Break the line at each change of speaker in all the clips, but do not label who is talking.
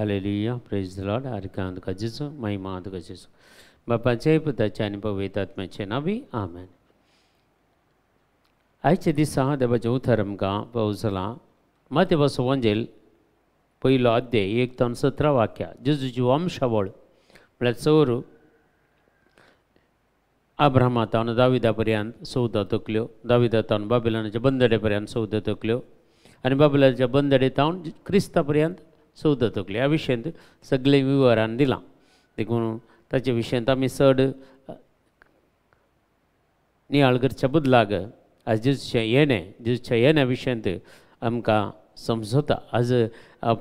Hallelujah, praise the lord. आर्कांत गजेचो महिमात गजेचो बापाचे पुताचे आनी पवित्र आत्म्याचे नावी आमेन. आयचे दिसा देवाचे उतर आमकां पावसला माते बसो वंजेल पयलो अध्याय 1-17 वाक्या. जेजूची वंशावळ म्हळ्यार चोर अब्राहमातावन दाविदा पर्यंत 14 तकल्यो, दाविदातावन बाबिलोनाच्या बंदडे पर्यंत 14 तकल्यो आनी बाबिलोनाच्या बंदडेतावन क्रिस्ता पर्यंत 14 तकल्यो. ह्या विशयांत सगळे विवरण दिलां. देखून ताचे विशयांत आमी चड नियाळ करच्या बदलाक आज जेजूच्या येण्या विशयांत आमकां समजता. आज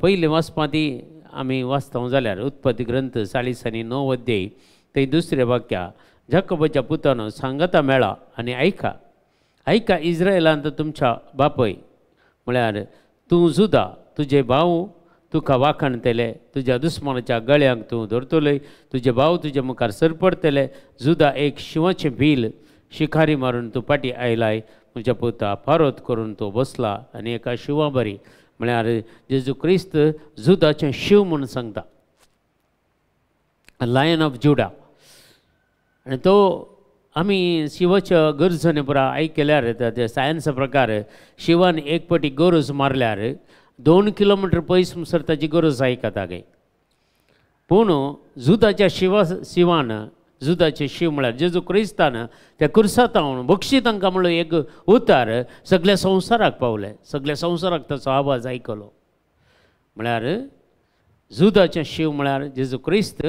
पयले वाचपा ती आमी वाचता जाल्यार उत्पत्ती ग्रंथ 40-9 अध्याय ते दुसरे वाक्या. जाकोबाच्या पुतानो सांगता मेळा आनी ऐका, ऐका इस्रायेलांत तुमच्या बापय म्हळ्यार तूं जुदा, तुजे भाव तुका वाखणतले, तुज्या दुस्मनाच्या गळ्यांक तूं धरतले, तुजे भाव तुजे मुखार सरपडतले. जुदा एक शिवाचें भील शिकारी मारून तूं फाटी आयलाय, म्हज्या पुता फारोत करून तो बसला. आनी एका शिवा बरी म्हळ्यार जेजू क्रिस्त जुदाचें शिव म्हणून सांगता, लायन ऑफ जुडा. आनी तो आमी शिवाच्या गरजेने पुरा आयकल्यार त्या सायन्सा प्रकार शिवान एक फाटी गरज मारल्यार 2 किलोमीटर पयस सर ताची गरज आयकता गे. पूण जुदाच्या शिवान जुदाचे शिव म्हळ्यार जेजू क्रिस्तान त्या कुर्सातावन बक्षी तांकां म्हणलो एक उतार सगळ्या संवसाराक पावले. सगळ्या संवसाराक ताचो आवाज आयकलो. म्हळ्यार जुदाचें शिव म्हळ्यार जेजू क्रिस्त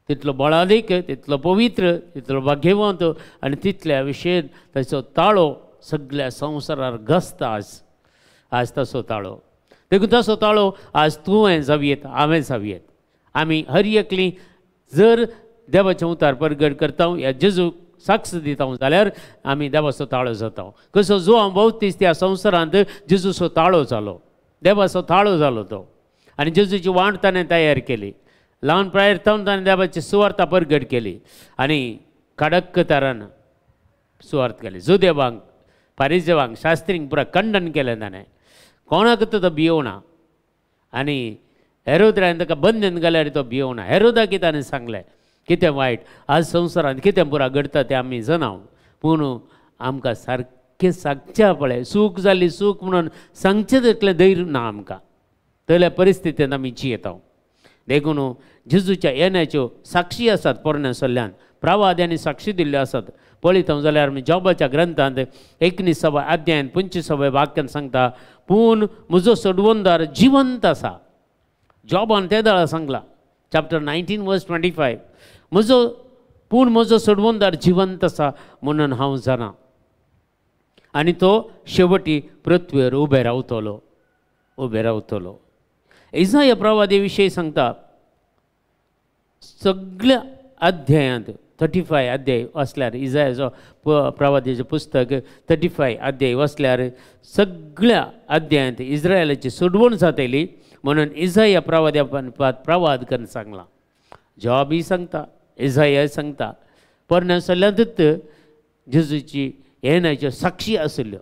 तितलो बळादीक, तितलो पवित्र, तितलो भाग्यवंत आनी तितल्या विशयेन ताचो ताळो सगळ्या संवसारार घसता. आज तसो ताळो. देखून तसो ताळो आज तुवें जावयेत, हांवें जावयेत. आमी हर एकली जर देवाचें उतार परगट करता या जेजूक साक्ष दिता जाल्यार आमी देवाचो ताळो जाता. कसो जो हांव भोवतीस त्या संवसारांत जेजूचो ताळो जालो, देवाचो ताळो जालो तो. आनी जेजूची वाट ताणें तयार केली. ल्हान प्रायर थावन ताणें देवाची सुवार्ता परगट केली आनी कडक तरान सुवार्त केली. जुदेवांक, फारिजेवांक, शास्त्रींक पुरा खंडन केलें ताणें. कोणाक तो भियोवना. आनी हेरोदान ताका बंदन घाल्यार तो भियोवना. हेरोदाक ताणें सांगलें कितें वायट आज संवसारांत कितें पुरा घडटा तें आमी जाणाव, पूण आमकां सारकें सांगचें पळय. सूख जाली सूख म्हणून सांगचें तितलें धैर्य ना आमकां. तसल्या परिस्थितींत आमी जियेता. देखून जेजूच्या येण्याच्यो साक्षी आसात. पोरण्या सल्ल्यान प्रवाद्यांनी साक्षी दिल्ल्यो आसात. पळयता जाल्यार आमी जॉबाच्या ग्रंथांत 19 अध्यायान 25 वाक्यान सांगता, पूण म्हजो सोडवणदार जिवंत आसा. जॉबान त्या दाळा सांगला, चॅप्टर 19:25, म्हजो सोडवणदार जिवंत आसा म्हणून हांव जाणा आनी तो शेवटी पृथ्वीर उबे रावतलो. इसाया प्रवादी विशयी सांगता. सगळ्या अध्यायांत 35 अध्याय वाचल्यार इसायाचो प्रवादीचें पुस्तक 35 अध्याय वाचल्यार सगळ्या अध्यायांत इस्रायलाची सोडवण जातली म्हणून इसाया प्रवाद्यान प्रवाद करून सांगला. जॉबी सांगता, इसाया सांगता. पोरण्या सल्ल्यांतूच जेजूची येण्याच्यो साक्षी आसल्यो.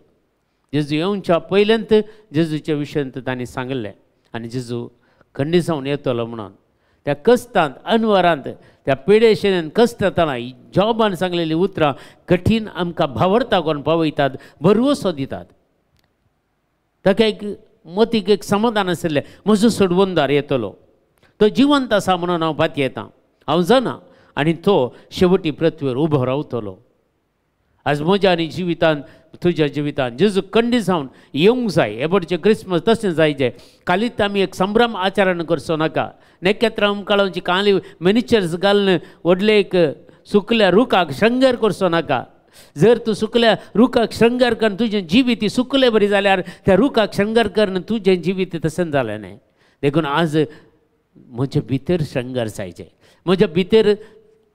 जेजू येवच्या पयल्यांत जेजूच्या विशयांत तांणी सांगलें. आनी जेजू खंडी जावन येतलो म्हणून त्या कश्टांत अनवरांत त्या पिडेशेन कश्ट येतना जॉबान सांगलेलीं उतरां कठीण आमकां भावरता करून पावयतात, भरवोसो दितात. ताका एक मतीक एक समाधान आशिल्लें, म्हजो सोडवणदार येतलो, तो जिवंत आसा म्हणून हांव फाटी येतां, हांव जाणा. आनी तो शेवटी पृथ्वीर उबो रावतलो. आज म्हज्या आनी जिवितांत तुज्या जिवितांत जेजू खंडी जावन येवंक जाय. हे बडचें क्रिस्मस तशें जायचें. कालीच आमी एक संभ्रम आचरण करचो नाका. नेकेत्रां उमकाळोवची काली मिनिचर्स घालून व्हडले एक सुकल्या रुखाक श्रृंगार करचो नाका. जर तूं सुकल्या रुखाक श्रृंगार करून तुजें जिवीत सुकलें बरी जाल्यार त्या रुखाक श्रृंगार करून तुजें जिवीत तशें जालें न्हय. देखून आज म्हजे भितर श्रृंगार जायचे, म्हज्या भितर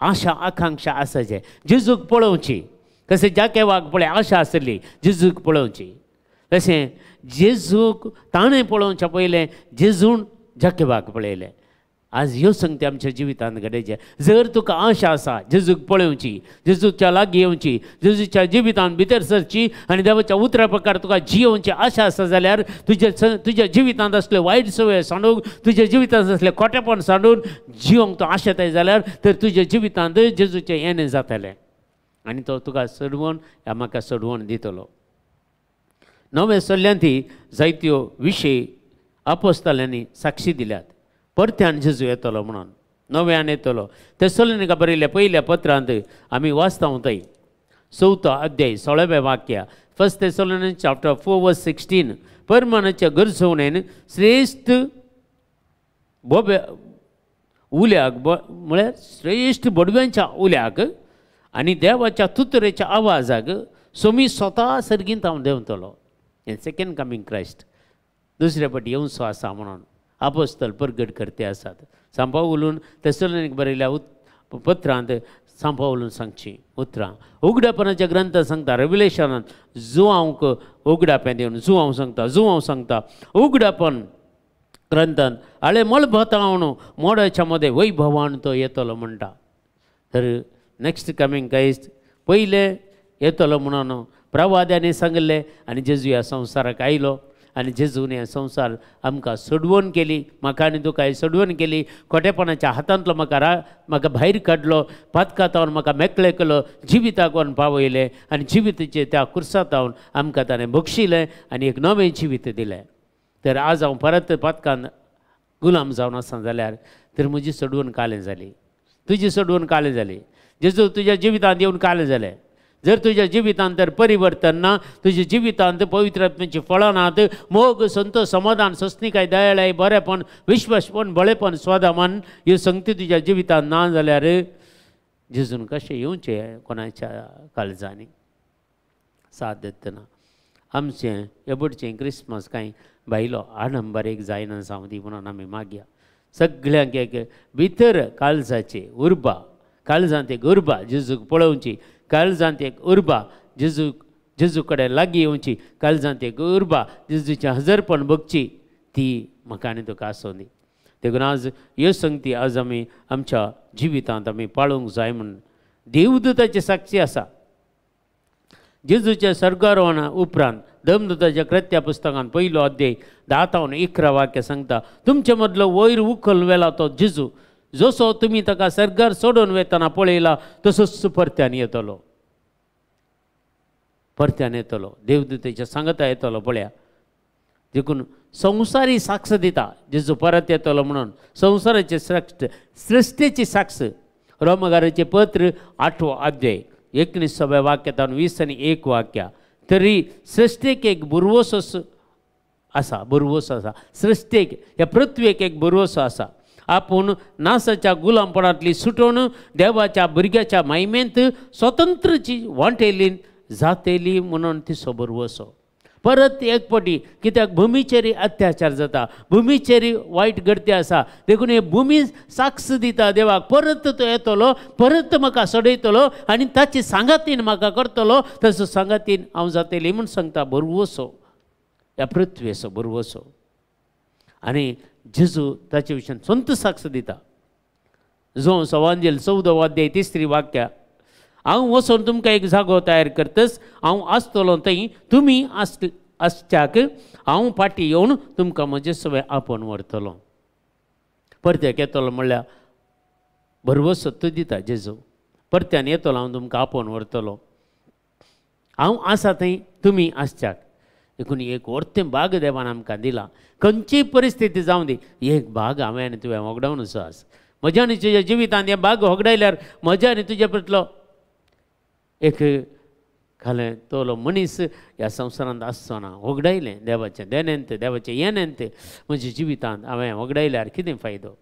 आशा आकांक्षा आसाचे, जेजूक पळोवची. कशें जाकेवाक पळय आशा आसली जेजूक पळोवची, तशें जेजूक ताणें पळोवच्या पयलें जेजून जाकेवाक पळयलें. आज ह्यो संगती आमच्या जिवितांत घडयचे. जर तुका आशा आसा जेजूक पळोवची, जेजूच्या लागीं येवची, जेजूच्या जिवितांत भितर सरची आनी देवाच्या उतरा प्रकार तुका जियोवची आशा आसा जाल्यार तुज्या जिवितांत असले वायट सवय सांडूंक, तुज्या जिवितांत असले खोटेपण सांडून जियोंक तो आशेताय जाल्यार तर तुज्या जिवितांत जेजूचें येणें जातलें आनी तो तुका सोडवून म्हाका सोडवून दितलो. नवे सल्ल्यांती जायत्यो विशय आपोस्तलांनी साक्षी दिल्यात. परत्यान जेजू येतलो म्हणून, नव्यान येतलो. तेसलोनिका बरयल्ल्या पयल्या पत्रांत आमी वाचता थंय 4 अध्याय 16वें वाक्य. 1 Thessalonians chapter 4:16. परमानाच्या गरजवणेन श्रेष्ठ उल्याक म्हळ्यार श्रेष्ठ बडव्यांच्या उल्याक आनी देवाच्या तुतरेच्या आवाजाक सोमी स्वता सर्गींत हांव देंवतलो. हें सेकंड कमींग क्रायस्ट दुसरे फावटी येवचो आसा म्हणून आपोस्तल प्रगट करते आसात. सांपावलून तेसलोनिका बरयल्ल्या पत्रांत सांपावलून सांगची उतरां. उगडापणाच्या ग्रंथांत सांगता, रेव्हिलेशनांत जो हांव उगडापें दिवन जो हांव सांगता उगडापण ग्रंथांत आळे मळभतावण मोडाच्या मध्ये वैभवान तो येतलो म्हणटा. तर नेक्स्ट कमींग क्रायस्ट पयले येतलो म्हणून प्रवाद्याने सांगले आनी जेजू ह्या संवसाराक आयलो आनी जेजून हें संवसार आमकां सोडवण केली, म्हाका आनी तुका सोडवण केली. खोटेपणाच्या हातांतलो म्हाका भायर काडलो, पातकांतावन म्हाका मेकळें केलो, जिविताक व्हरून पावयलें आनी जिविताचे त्या कुर्सातावन आमकां ताणें बक्षिलें आनी एक नवें जिवीत दिलें. तर आज हांव परत पातकांत गुलाम जावन आसा जाल्यार तर म्हजी सोडवण कालें जाली, तुजी सोडवण कालें जाली. जेजू तुज्या जिवितांत येवन कालें जालें. जर तुज्या जिवितांत तर परिवर्तन ना, तुज्या जिवितांत पवित्र आत्म्याची फळां नात, मोग, संतोष, समाधान, सस्निकाय, दयाळाय, बरेपण, विश्वासपण, बळेपण, स्वादामान ह्यो संगती तुज्या जिवितांत ना जाल्यार जेजून कशें येवचें कोणाच्या काळजांनी साथ दितना. आमचें एबडचें क्रिस्मस कांय भायलो आडंबर एक जायना जावं दी म्हणून आमी मागया. सगळ्यांक एक भितर काळजाचे उर्बा, काळजांत एक उर्बा जेजूक पळोवची, काळजांत एक उर्बा जेजू कडेन लागीं येवची, काळजांत एक उर्बा जेजूचें हजरपण बगची, ती म्हाका आनी तुका आसूं दी. देखून आज ह्यो संगती आज आमी आमच्या जिवितांत आमी पाळूंक जाय म्हूण देवदूताची साक्षी आसा. जेजूच्या स्वर्गारोहणा उपरांत देवदूताच्या कृत्या पुस्तकांत 1 अध्याय 10 ते 11 वाक्य सांगता, तुमचे मदलो वयर उखल वेला तो जेजू जसो तुमी ताका सर्गार सोडून वेतना पळयला तसोच परत्यान येतलो. परत्यान येतलो, देवदूताच्या सांगता येतलो. पळया, देखून संवसारी साक्ष दिता जेजू परत येतलो म्हणून. संवसाराचे सृश्टेची साक्ष रोमकाराचे पत्र 8 अध्याय 19 वाक्यान 20 आनी 1 वाक्या. तरी सृश्टेक एक बुरवोसो आसा, सृश्टेक ह्या पृथ्वेक एक बुरवोसो आसा. आपूण नासाच्या गुलामपणांतली सुटोवन देवाच्या भुरग्याच्या महिमेंत स्वतंत्रची वांटेली जातेली म्हणून ती बुरवोसो. परत एक फावटी कित्याक भुमीचेर अत्याचार जाता, भुमीचेर वायट घडते आसा. देखून हे भुमी साक्ष दिता देवाक, परत तो येतलो, परत म्हाका सोडयतलो आनी ताची सांगातीन म्हाका करतलो, तसो सांगातीन हांव जातली म्हूण सांगता. बुरवोसो ह्या पृथ्वेचो बुरवोसो. आनी जेजू ताचे विशयी संत साक्ष दिता. जो सवांजेल 14 अध्याय 3 वाक्य, हांव वचून तुमकां एक जागो तयार करतस, हांव आसतलो थंय तुमी आसच्याक हांव फाटीं येवन तुमकां म्हजे सवय आपोवन व्हरतलो. परत्याक येतलो म्हणल्यार भरवसो तो दिता जेजू. परत्यान येतलो हांव तुमकां आपोवन व्हरतलो, हांव आसा थंय तुमी आसच्याक. देखून एक व्हरतें भाग देवान आमकां दिला. खंयचीय परिस्थिती जावं दी, एक भाग हांवें आनी तुवें वगडावन आस. म्हज्या आनी तुज्या जिवितांत हे भाग वगडायल्यार म्हज्या आनी तुज्या पेटलो एक खालें तोलो मनीस ह्या संवसारांत आसचो ना. वगडायलें देवाचें देनेंत, देवाचें येनेंत म्हज्या जिवितांत हांवें वगडायल्यार कितें फायदो.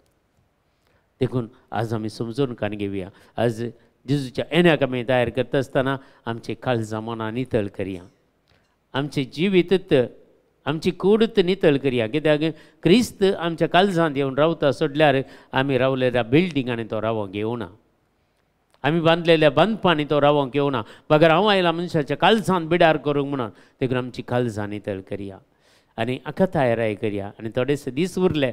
देखून आज आमी समजून कान घेवया. आज जेजूच्या येण्याक आमी तयार करता आसतना आमची काळजां मनां नितळ करया, आमचे जिवीत आमची कूडत नितळ करया. कित्याक क्रिस्त आमच्या काळजांत येवन रावता सोडल्यार आमी रावलेल्या बिल्डिंगांनी तो रावोंक येवना, आमी बांदलेल्या बांदपांनी तो रावोंक येवना. बगर हांव आयला मनशाच्या काळजांत बिडार करूंक म्हणून. देखून आमची काळजां नितळ करया आनी आख्या तयाराय करया. आनी थोडेशे दीस उरले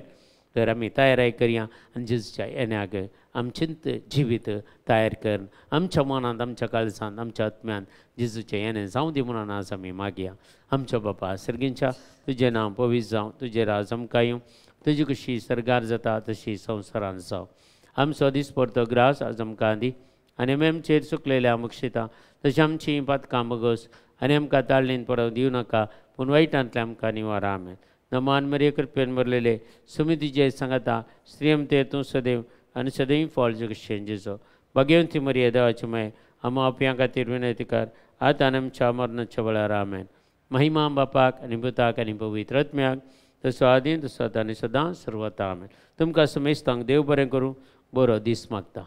तर आमी तयाराय करया आनी जेजूच्या येण्याक आमचेंत जिवीत तयार कर. आमच्या मनांत, आमच्या काळजांत, आमच्या आत्म्यान जेजूचें येणें जावं दी म्हणून आज आमी मागया. आमच्या बापा सर्गींच्या, तुजें नांव पवित्र जावं, तुजें राज आमकां येवं, तुजी कशी सरकार जाता तशी संवसारांत जावं. आमचो दिसपडतो ग्रास आज आमकां दी आनी आमी आमचेर चुकलेले आमकां शिता तशी आमची पातकां बगोस आनी आमकां ताळणेन पडोवंक दिवं नाका पूण वायटांतल्यान आमकां निवारा. आमेन. नमान मरिये कृपेन भरलेले सुमी तुजे सांगाता स्त्रियम ते तूं सदैव आनी सदैव फळ जगशें जेजो भाग्यवंती मरिये देवाची माय आम आपयां खातीर विनंती कर आतां आनी आमच्या मरणाच्या वेळार. आमेन. महिमा बापाक आनी पुताक आनी पवित्र आत्म्याक तसो आदी तसो आतां आनी सदां सर्वता. आमेन. तुमकां समेस्तांक देव बरें करूं. बरो दीस मागता.